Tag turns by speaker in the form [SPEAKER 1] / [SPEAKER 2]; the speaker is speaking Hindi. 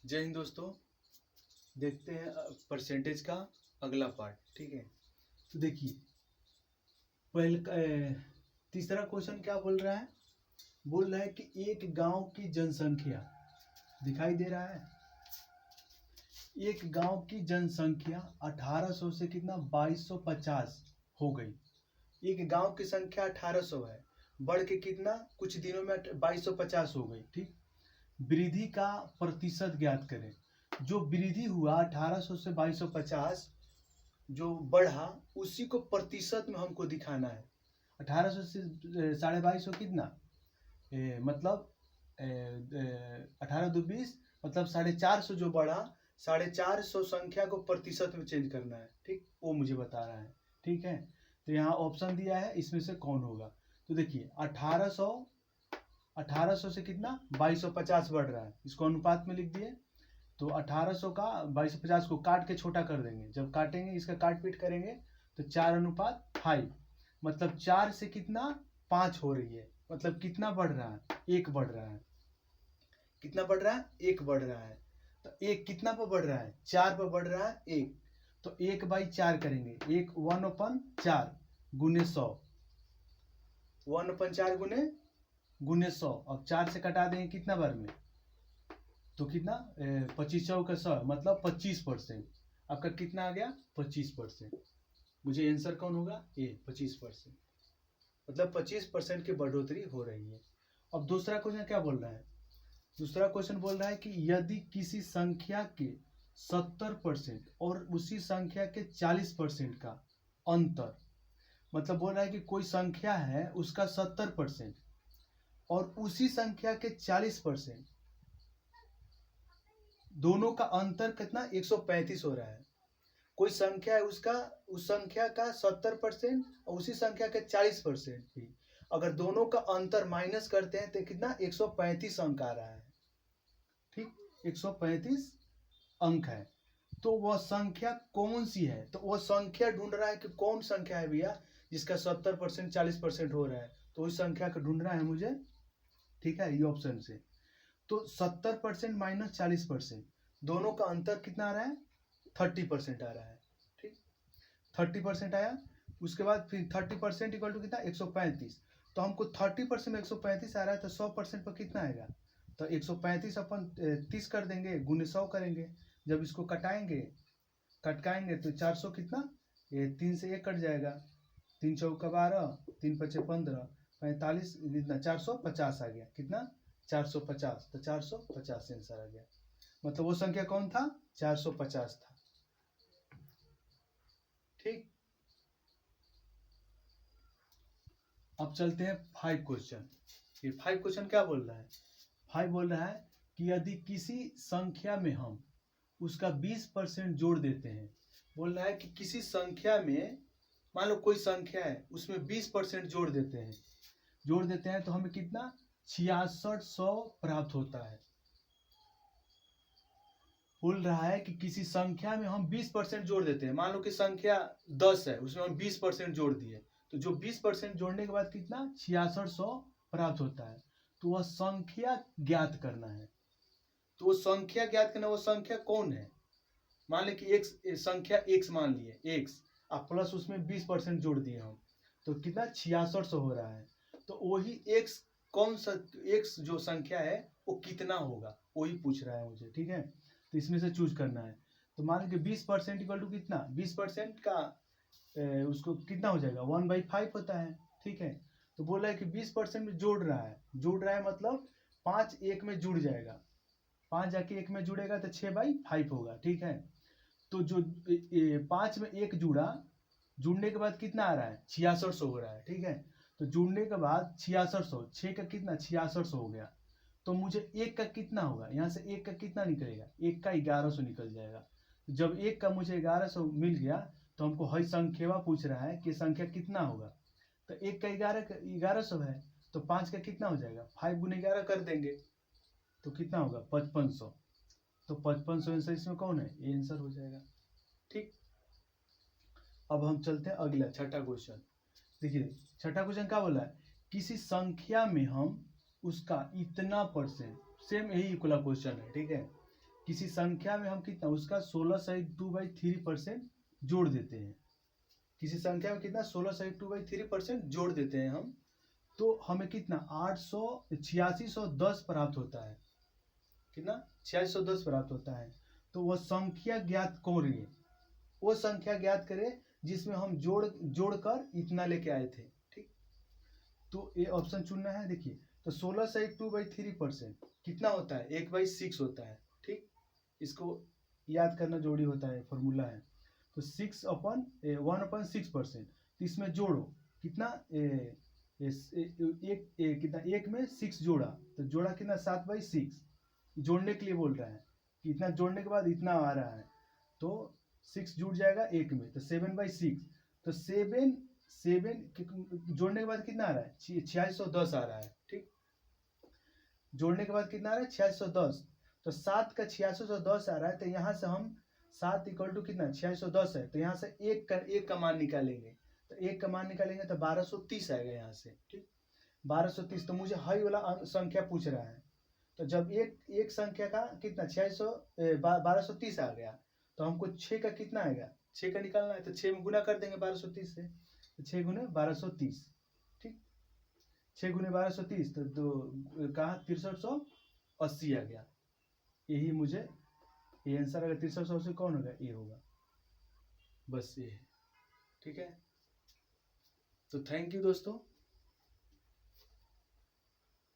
[SPEAKER 1] जय हिंद दोस्तों। देखते हैं परसेंटेज का अगला पार्ट। ठीक है, तो देखिए तीसरा क्वेश्चन क्या बोल रहा है। बोल रहा है कि एक गांव की जनसंख्या दिखाई दे रहा है। एक गांव की जनसंख्या 1800 से कितना 2250 हो गई। एक गांव की संख्या 1800 है, बढ़ के कितना कुछ दिनों में 2250 हो गई। ठीक, वृद्धि का प्रतिशत ज्ञात करें। जो वृद्धि हुआ 1800 से 2250 जो बढ़ा उसी को प्रतिशत में हमको दिखाना है। 1800 से 2250 कितना मतलब 18×2=20 मतलब 450 जो बढ़ा 450 संख्या को प्रतिशत में चेंज करना है। ठीक, वो मुझे बता रहा है। ठीक है, तो यहाँ ऑप्शन दिया है, इसमें से कौन होगा। तो देखिए 1800 से कितना 2250 बढ़ रहा है, इसको अनुपात में लिख दिए। तो 1800 का 2250 को काट के छोटा कर देंगे। जब काटेंगे इसका काट पीट करेंगे तो 4:5 मतलब 4 से कितना 5 हो रही है। मतलब कितना बढ़ रहा है, 1 बढ़ रहा है। कितना बढ़ रहा है, 1 बढ़ रहा है। तो 1 कितना पर बढ़ रहा है, 4 पर बढ़ रहा है 1। तो 1/4 करेंगे, 1/4 गुने 100, 1/4 गुने 100। अब 4 से कटा देंगे कितना बार में, तो कितना 25 चौका 100 मतलब 25%। आपका कितना आ गया 25%। मुझे आंसर कौन होगा, ए 25%। मतलब 25% की बढ़ोतरी हो रही है। अब दूसरा क्वेश्चन क्या बोल रहा है। दूसरा क्वेश्चन बोल रहा है कि यदि किसी संख्या के 70% और उसी संख्या के 40% का अंतर, मतलब बोल रहा है कि कोई संख्या है उसका 70% और उसी संख्या के 40%, दोनों का अंतर कितना 135 हो रहा है। कोई संख्या है उसका उस संख्या का 70% और उसी संख्या के 40% भी, अगर दोनों का अंतर माइनस करते हैं तो कितना 135 अंक आ रहा है। ठीक, 135 अंक है। तो वह संख्या कौन सी है, तो वह संख्या ढूंढ रहा है कि कौन संख्या है भैया जिसका 70% 40% हो रहा है। तो उस संख्या को ढूंढना है मुझे। ठीक है, ये ऑप्शन से। तो 70% माइनस 40% दोनों का अंतर कितना आ रहा है 30% आ रहा है। ठीक, 30% आया। उसके बाद फिर 30% इक्वल टू कितना 135। तो हमको 30% में 135 आ रहा है, तो 100% पर कितना आएगा, तो 135 अपन 30 कर देंगे गुने 100 करेंगे। जब इसको कटकाएंगे तो 400 कितना, ये 3 से 1 कट जाएगा, 3 चौका 12, 3 पचे 15, 45 कितना 450 आ गया। कितना 450, तो 450 आंसर आ गया। मतलब वो संख्या कौन था 450 था। ठीक, अब चलते हैं 5 क्वेश्चन। ये 5 क्वेश्चन क्या बोल रहा है। 5 बोल रहा है कि यदि किसी संख्या में हम उसका 20% जोड़ देते हैं। बोल रहा है कि किसी संख्या में मान लो कोई संख्या है उसमें 20% जोड़ देते हैं तो हमें कितना 6600 प्राप्त होता है। बोल रहा है कि किसी संख्या में हम 20% जोड़ देते हैं। मान लो कि संख्या 10 है, उसमें हम 20% जोड़ दिए, तो जो 20% जोड़ने के बाद कितना 6600 प्राप्त होता है। तो वह संख्या ज्ञात करना है। तो वो संख्या ज्ञात करना, वो संख्या कौन है। मान लें कि एक्स संख्या एक्स मान लिए एक्स, अब प्लस उसमें 20% जोड़ दिए हम, तो कितना 6600 हो रहा है। तो वही एक्स कौन सा एक्स जो संख्या है वो कितना होगा वही पूछ रहा है मुझे। ठीक है, तो इसमें से चूज करना है। तो मान लीजिए 20% इक्वल टू कितना 20% का उसको कितना हो जाएगा 1/5 होता है। ठीक है, तो बोल रहा है कि 20% में जोड़ रहा है मतलब 5 1 में जुड़ जाएगा, 5 जाके 1 में जुड़ेगा तो 6/5 होगा। ठीक है, तो जो 5 में 1 जुड़ने के बाद कितना आ रहा है 6600 हो रहा है। ठीक है, तो जुड़ने के बाद 6600, 6 का कितना 6600 हो गया। तो मुझे 1 का कितना होगा, यहाँ से 1 का कितना निकलेगा, 1 का 1100 निकल जाएगा। जब 1 का मुझे 1100 मिल गया तो हमको हर संख्या पूछ रहा है कि संख्या कितना होगा। तो 1 का 1100 है, तो 5 का कितना हो जाएगा 5 गुने 11 कर देंगे तो कितना होगा 5500। तो 5500 आंसर इसमें कौन है, ये आंसर हो जाएगा। ठीक, अब हम चलते हैं अगला छठा क्वेश्चन। देखिए छठा क्वेश्चन क्या बोला है, किसी संख्या में हम उसका इतना परसेंट, सेम यही वाला क्वेश्चन है। ठीक है, किसी संख्या में हम कितना उसका 16 सहित 2/3% जोड़ देते हैं। किसी संख्या में कितना 16 सहित 2/3% जोड़ देते हैं हम, तो हमें कितना 8610 प्राप्त होता है। कितना 8610 प्राप्त होता है। तो वह संख्या ज्ञात करिए, वो संख्या ज्ञात करें जिसमें हम जोड़कर इतना लेके आए थे। ठीक, तो ये ऑप्शन चुनना है। देखिए तो 16 सहित 2/3% कितना होता है 1/6 होता है। ठीक, इसको याद करना जरूरी होता है, फॉर्मूला है। तो 1/6%, तो इसमें जोड़ो कितना कितना एक में 6 जोड़ा, तो जोड़ा कितना 7/6 जोड़ने के लिए बोल रहा है। इतना जोड़ने के बाद इतना आ रहा है, तो 6 जुड़ जाएगा एक में, तो 7/6। तो 7 जोड़ने के बाद कितना आ रहा है 8610 आ रहा है। ठीक, जोड़ने के बाद कितना आ रहा है 8610। तो 7 का 8610 आ रहा है, तो यहाँ से हम 7 इक्वल टू कितना 8610 है, तो यहाँ से एक का मान निकालेंगे। तो एक का मान निकालेंगे तो 1230 आएगा यहाँ से। ठीक, 1230। तो मुझे हाई वाला संख्या पूछ रहा है, तो जब एक संख्या का कितना 1230 आ गया, तो हमको 6 का कितना आएगा 6 का निकालना है, तो 6 में गुना कर देंगे 1230 से, तो 6 गुने 1230। ठीक, 6 गुने 1230, तो कहाँ 6380 आ गया। यही मुझे ये आंसर, अगर 6380 कौन होगा, ये होगा, बस ये है। ठीक है, तो थैंक यू दोस्तों।